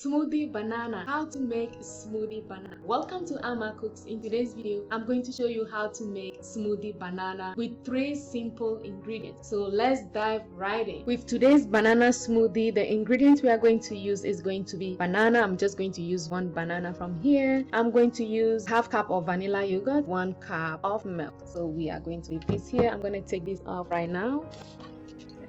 Smoothie banana. How to make smoothie banana. Welcome to Ama Cooks. In today's video, I'm going to show you how to make smoothie banana with 3 simple ingredients. So let's dive right in. With today's banana smoothie, the ingredients we are going to use is going to be banana. I'm just going to use 1 banana from here. I'm going to use half cup of vanilla yogurt, 1 cup of milk. So we are going to leave this here. I'm going to take this off right now.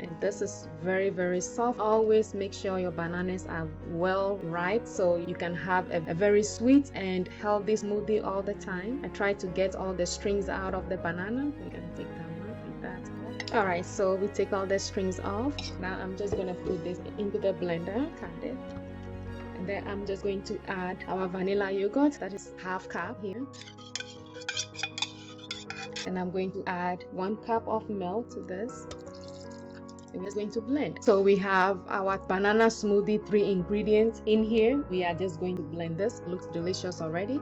And this is very soft. Always make sure your bananas are well ripe so you can have a very sweet and healthy smoothie all the time. I try to get all the strings out of the banana. You can take that off like that. All right, so we take all the strings off. Now I'm just going to put this into the blender, cut it, and then I'm just going to add our vanilla yogurt, that is half cup here. And I'm going to add 1 cup of milk to this. And we're going to blend. So we have our banana smoothie 3 ingredients in here. We are just going to blend this. It looks delicious already.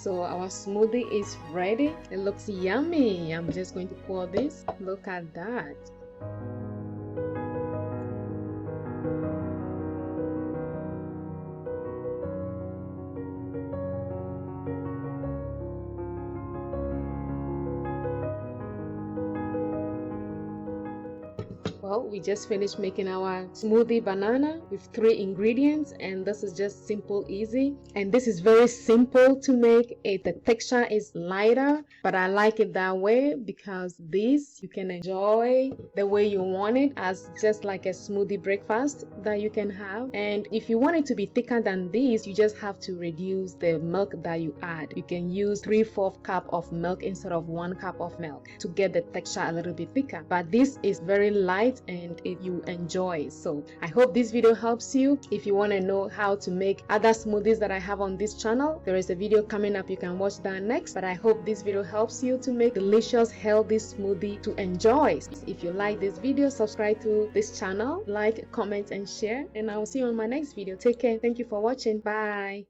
So our smoothie is ready. It looks yummy. I'm just going to pour this. Look at that. Well, we just finished making our smoothie banana with 3 ingredients, and this is just simple, easy, and this is very simple to make. The texture is lighter, but I like it that way because this you can enjoy the way you want it, as just like a smoothie breakfast that you can have. And if you want it to be thicker than this, you just have to reduce the milk that you add. You can use 3/4 cup of milk instead of 1 cup of milk to get the texture a little bit thicker. But this is very light and you enjoy. So I hope this video helps you. If you want to know how to make other smoothies that I have on this channel, there is a video coming up. You can watch that next. But I hope this video helps you to make delicious, healthy smoothie to enjoy. If you like this video, subscribe to this channel, like, comment, and share. And I will see you on my next video. Take care. Thank you for watching. Bye.